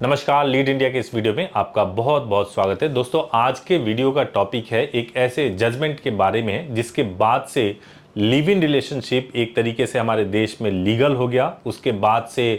नमस्कार, lead India के इस वीडियो में आपका बहुत बहुत स्वागत है। दोस्तों, आज के वीडियो का टॉपिक है एक ऐसे जजमेंट के बारे में जिसके बाद से लिव इन रिलेशनशिप एक तरीके से हमारे देश में लीगल हो गया। उसके बाद से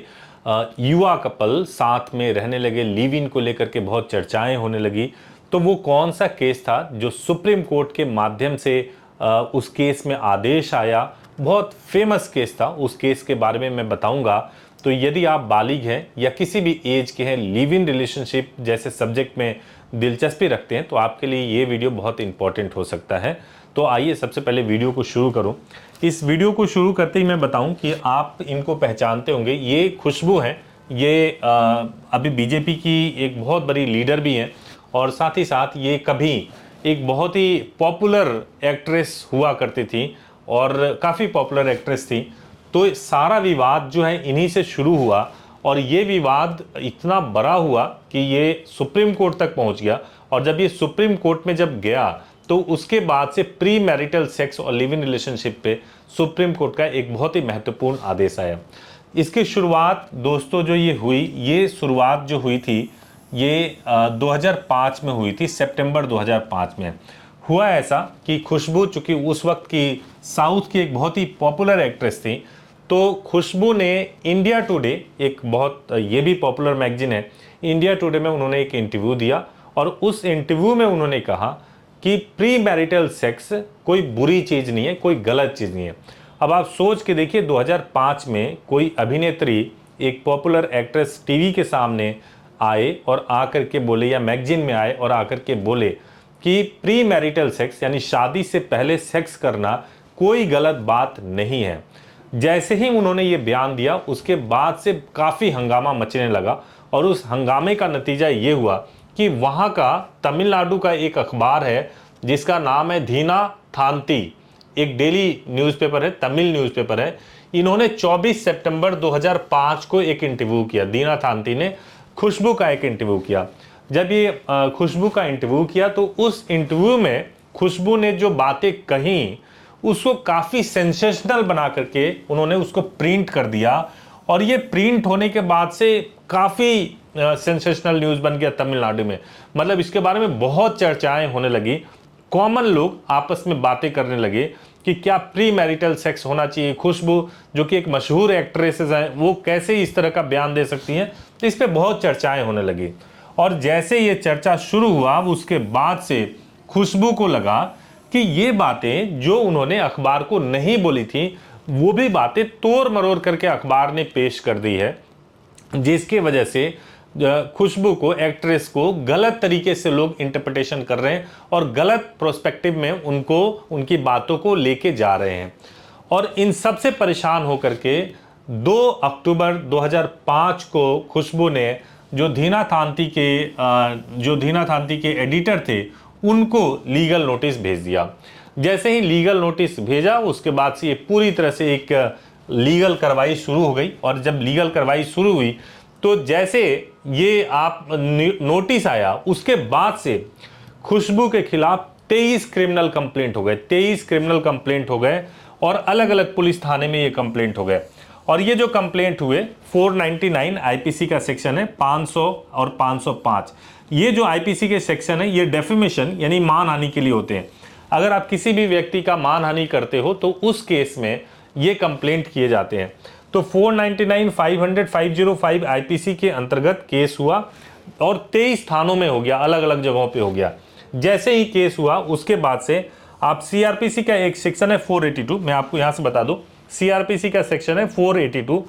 युवा कपल साथ में रहने लगे, लिव इन को लेकर के बहुत चर्चाएं होने लगी। तो वो कौन सा केस था जो सुप्रीम कोर्ट के माध्यम से उस केस में आदेश आया, बहुत फेमस केस था। उस केस के बारे में मैं बताऊंगा। तो यदि आप बालिग हैं या किसी भी एज के हैं, लिव इन रिलेशनशिप जैसे सब्जेक्ट में दिलचस्पी रखते हैं, तो आपके लिए ये वीडियो बहुत इंपॉर्टेंट हो सकता है। तो आइए सबसे पहले वीडियो को शुरू करूं। इस वीडियो को शुरू करते ही मैं बताऊं कि आप इनको पहचानते होंगे। ये खुशबू हैं। ये अभी बीजेपी की एक बहुत बड़ी लीडर भी हैं और साथ ही साथ ये कभी एक बहुत ही पॉपुलर एक्ट्रेस हुआ करती थी और काफ़ी पॉपुलर एक्ट्रेस थी। तो सारा विवाद जो है इन्हीं से शुरू हुआ और ये विवाद इतना बड़ा हुआ कि ये सुप्रीम कोर्ट तक पहुंच गया। और जब ये सुप्रीम कोर्ट में जब गया तो उसके बाद से प्री मैरिटल सेक्स और लिव इन रिलेशनशिप पे सुप्रीम कोर्ट का एक बहुत ही महत्वपूर्ण आदेश आया। इसकी शुरुआत दोस्तों जो ये हुई, ये शुरुआत जो हुई थी ये 2005 में हुई थी। सितंबर 2005 में हुआ ऐसा कि खुशबू, चूंकि उस वक्त की साउथ की एक बहुत ही पॉपुलर एक्ट्रेस थी, तो खुशबू ने इंडिया टुडे, एक बहुत ये भी पॉपुलर मैगजीन है, इंडिया टुडे में उन्होंने एक इंटरव्यू दिया और उस इंटरव्यू में उन्होंने कहा कि प्री मैरिटल सेक्स कोई बुरी चीज़ नहीं है, कोई गलत चीज़ नहीं है। अब आप सोच के देखिए, 2005 में कोई अभिनेत्री, एक पॉपुलर एक्ट्रेस टीवी के सामने आए और आकर के बोले, या मैगजीन में आए और आकर के बोले कि प्री मैरिटल सेक्स यानी शादी से पहले सेक्स करना कोई गलत बात नहीं है। जैसे ही उन्होंने ये बयान दिया उसके बाद से काफ़ी हंगामा मचने लगा और उस हंगामे का नतीजा ये हुआ कि वहाँ का तमिलनाडु का एक अखबार है जिसका नाम है दिनथांती, एक डेली न्यूज़पेपर है, तमिल न्यूज़पेपर है। इन्होंने 24 सितंबर 2005 को एक इंटरव्यू किया। दिनथांती ने खुशबू का एक इंटरव्यू किया। जब ये खुशबू का इंटरव्यू किया तो उस इंटरव्यू में खुशबू ने जो बातें कही उसको काफ़ी सेंसेशनल बना करके उन्होंने उसको प्रिंट कर दिया और ये प्रिंट होने के बाद से काफ़ी सेंसेशनल न्यूज़ बन गया तमिलनाडु में। मतलब इसके बारे में बहुत चर्चाएं होने लगी। कॉमन लोग आपस में बातें करने लगे कि क्या प्री मैरिटल सेक्स होना चाहिए। खुशबू जो कि एक मशहूर एक्ट्रेसेस हैं, वो कैसे इस तरह का बयान दे सकती हैं। तो इस पर बहुत चर्चाएँ होने लगी और जैसे ये चर्चा शुरू हुआ उसके बाद से खुशबू को लगा कि ये बातें जो उन्होंने अखबार को नहीं बोली थी वो भी बातें तोड़ मरोड़ करके अखबार ने पेश कर दी है, जिसकी वजह से खुशबू को, एक्ट्रेस को गलत तरीके से लोग इंटरप्रिटेशन कर रहे हैं और गलत प्रोस्पेक्टिव में उनको, उनकी बातों को लेके जा रहे हैं। और इन सब से परेशान होकर के 2 अक्टूबर 2005 को खुशबू ने जो दिनथांती के एडिटर थे उनको लीगल नोटिस भेज दिया। जैसे ही लीगल नोटिस भेजा उसके बाद से ये पूरी तरह से एक लीगल कार्रवाई शुरू हो गई। और जब लीगल कार्रवाई शुरू हुई तो जैसे ये आप नोटिस आया उसके बाद से खुशबू के खिलाफ 23 क्रिमिनल कंप्लेंट हो गए। 23 क्रिमिनल कंप्लेंट हो गए और अलग अलग पुलिस थाने में ये कंप्लेंट हो गए। और ये जो कंप्लेंट हुए 499 आईपीसी का सेक्शन है, 500 और 505, ये जो आईपीसी के सेक्शन है ये डेफेमेशन यानी मानहानि के लिए होते हैं। अगर आप किसी भी व्यक्ति का मानहानि करते हो तो उस केस में ये कंप्लेंट किए जाते हैं। तो 499, 500, 505 आईपीसी के अंतर्गत केस हुआ और 23 थानों में हो गया, अलग अलग जगहों पे हो गया। जैसे ही केस हुआ उसके बाद से आप सीआरपीसी का एक सेक्शन है 482, मैं आपको यहाँ से बता दूँ, सीआरपीसी का सेक्शन है 482।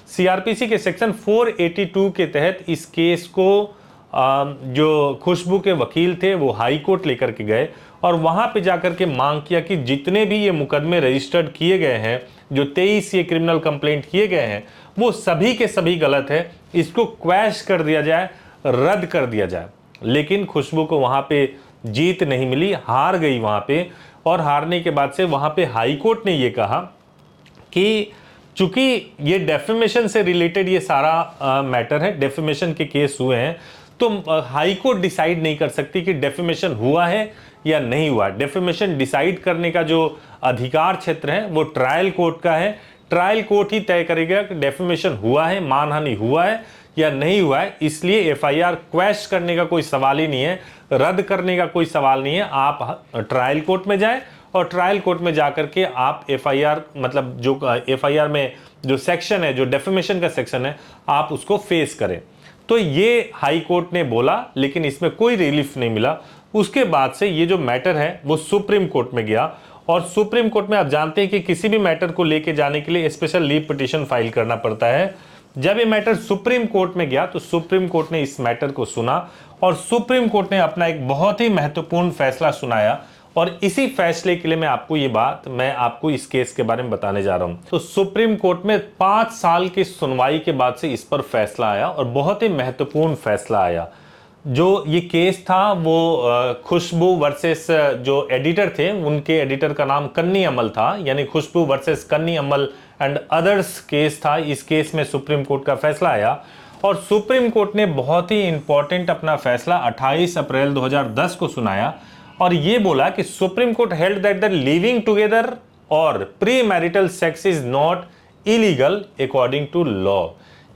सीआरपीसी के सेक्शन 482 के तहत इस केस को जो खुशबू के वकील थे वो हाई कोर्ट लेकर के गए और वहाँ पे जाकर के मांग किया कि जितने भी ये मुकदमे रजिस्टर्ड किए गए हैं, जो 23 ये क्रिमिनल कंप्लेंट किए गए हैं, वो सभी के सभी गलत है, इसको क्वैश कर दिया जाए, रद्द कर दिया जाए। लेकिन खुशबू को वहाँ पे जीत नहीं मिली, हार गई वहाँ पे। और हारने के बाद से वहाँ पे हाई कोर्ट ने ये कहा कि चूंकि ये डेफेमेशन से रिलेटेड ये सारा मैटर है, डेफेमेशन के केस हुए हैं, तो हाई कोर्ट डिसाइड नहीं कर सकती कि डेफेमेशन हुआ है या नहीं हुआ। डेफेमेशन डिसाइड करने का जो अधिकार क्षेत्र है वो ट्रायल कोर्ट का है। ट्रायल कोर्ट ही तय करेगा कि डेफेमेशन हुआ है, मानहानि हुआ है या नहीं हुआ है, इसलिए एफआईआर क्वैश करने का कोई सवाल ही नहीं है, रद्द करने का कोई सवाल नहीं है। आप ट्रायल कोर्ट में जाएं और ट्रायल कोर्ट में जाकर के आप एफआईआर मतलब जो एफआईआर में जो सेक्शन है, जो डेफेमेशन का सेक्शन है, आप उसको फेस करें। तो ये हाई कोर्ट ने बोला, लेकिन इसमें कोई रिलीफ नहीं मिला। उसके बाद से ये जो मैटर है वो सुप्रीम कोर्ट में गया, और सुप्रीम कोर्ट में आप जानते हैं कि किसी भी मैटर को लेके जाने के लिए स्पेशल लीव पिटीशन फाइल करना पड़ता है। जब ये मैटर सुप्रीम कोर्ट में गया तो सुप्रीम कोर्ट ने इस मैटर को सुना, और सुप्रीम कोर्ट ने अपना एक बहुत ही महत्वपूर्ण फैसला सुनाया। और इसी फैसले के लिए मैं आपको इस केस के बारे में बताने जा रहा हूं। तो सुप्रीम कोर्ट में 5 साल की सुनवाई के बाद से इस पर फैसला आया, और बहुत ही महत्वपूर्ण फैसला आया। जो ये केस था वो खुशबू वर्सेस जो एडिटर थे, उनके एडिटर का नाम कन्नी अमल था, यानी खुशबू वर्सेस कन्नी अमल एंड अदर्स केस था। इस केस में सुप्रीम कोर्ट का फैसला आया, और सुप्रीम कोर्ट ने बहुत ही इंपॉर्टेंट अपना फैसला 28 अप्रैल 2010 को सुनाया, और ये बोला कि Supreme Court held that the living together और pre marital sex is not illegal according to law.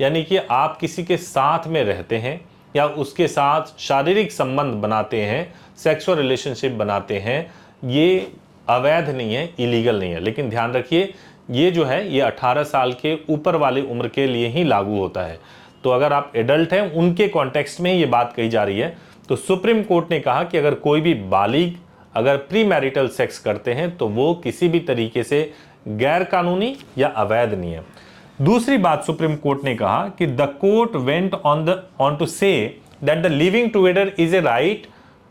यानी कि आप किसी के साथ में रहते हैं या उसके साथ शारीरिक संबंध बनाते हैं, सेक्सुअल रिलेशनशिप बनाते हैं, ये अवैध नहीं है, इलीगल नहीं है। लेकिन ध्यान रखिए, ये जो है ये 18 साल के ऊपर वाली उम्र के लिए ही लागू होता है। तो अगर आप एडल्ट हैं, उनके कॉन्टेक्स्ट में ये बात कही जा रही है। तो सुप्रीम कोर्ट ने कहा कि अगर कोई भी बालिग अगर प्री मैरिटल सेक्स करते हैं तो वो किसी भी तरीके से गैर कानूनी या अवैध नहीं है। दूसरी बात सुप्रीम कोर्ट ने कहा कि the court went on to say that the living together is a right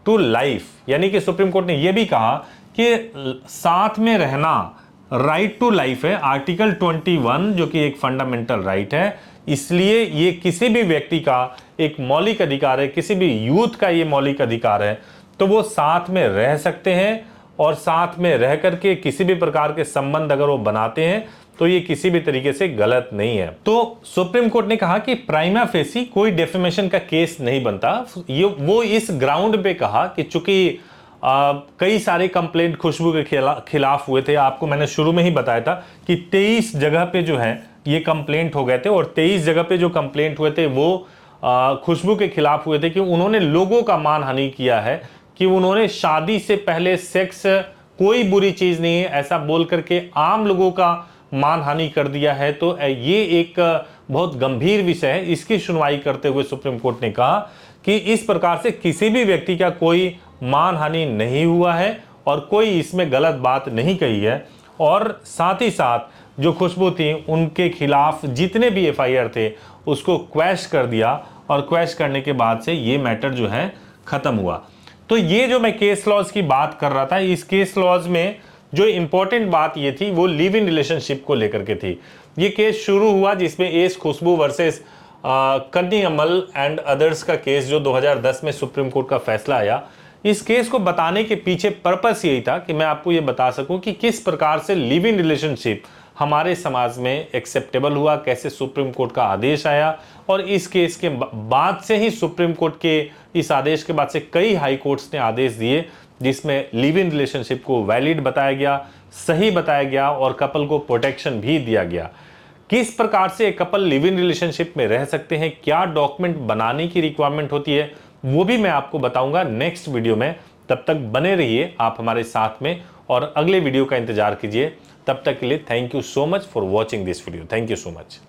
to life. यानी कि सुप्रीम कोर्ट ने यह भी कहा कि साथ में रहना राइट टू लाइफ है, आर्टिकल 21, जो कि एक फंडामेंटल राइट है। इसलिए ये किसी भी व्यक्ति का एक मौलिक अधिकार है, किसी भी यूथ का ये मौलिक अधिकार है। तो वो साथ में रह सकते हैं, और साथ में रह करके किसी भी प्रकार के संबंध अगर वो बनाते हैं तो ये किसी भी तरीके से गलत नहीं है। तो सुप्रीम कोर्ट ने कहा कि प्राइमा फेसी कोई डेफेमेशन का केस नहीं बनता। ये वो इस ग्राउंड पे कहा कि चूंकि कई सारे कंप्लेंट खुशबू के खिलाफ हुए थे। आपको मैंने शुरू में ही बताया था कि 23 जगह पे जो है ये कंप्लेंट हो गए थे, और 23 जगह पे जो कंप्लेंट हुए थे वो खुशबू के खिलाफ हुए थे कि उन्होंने लोगों का मानहानि किया है, कि उन्होंने शादी से पहले सेक्स कोई बुरी चीज नहीं है ऐसा बोल करके आम लोगों का मानहानि कर दिया है। तो ये एक बहुत गंभीर विषय है। इसकी सुनवाई करते हुए सुप्रीम कोर्ट ने कहा कि इस प्रकार से किसी भी व्यक्ति का कोई मानहानि नहीं हुआ है और कोई इसमें गलत बात नहीं कही है। और साथ ही साथ जो खुशबू थी उनके खिलाफ जितने भी एफआईआर थे उसको क्वैश कर दिया, और क्वैश करने के बाद से ये मैटर जो है खत्म हुआ। तो ये जो मैं केस लॉज की बात कर रहा था, इस केस लॉज में जो इंपॉर्टेंट बात ये थी वो लिव इन रिलेशनशिप को लेकर के थी। ये केस शुरू हुआ जिसमें एस खुशबू वर्सेस कन्नी अमल एंड अदर्स का केस जो 2010 में सुप्रीम कोर्ट का फैसला आया। इस केस को बताने के पीछे पर्पस यही था कि मैं आपको ये बता सकूं कि किस प्रकार से लिव इन रिलेशनशिप हमारे समाज में एक्सेप्टेबल हुआ, कैसे सुप्रीम कोर्ट का आदेश आया, और इस केस के बाद से ही सुप्रीम कोर्ट के इस आदेश के बाद से कई हाई कोर्ट्स ने आदेश दिए जिसमें लिव इन रिलेशनशिप को वैलिड बताया गया, सही बताया गया, और कपल को प्रोटेक्शन भी दिया गया। किस प्रकार से एक कपल लिव इन रिलेशनशिप में रह सकते हैं, क्या डॉक्यूमेंट बनाने की रिक्वायरमेंट होती है, वो भी मैं आपको बताऊंगा नेक्स्ट वीडियो में। तब तक बने रहिए आप हमारे साथ में और अगले वीडियो का इंतजार कीजिए। तब तक के लिए thank you so much for watching this video. Thank you so much.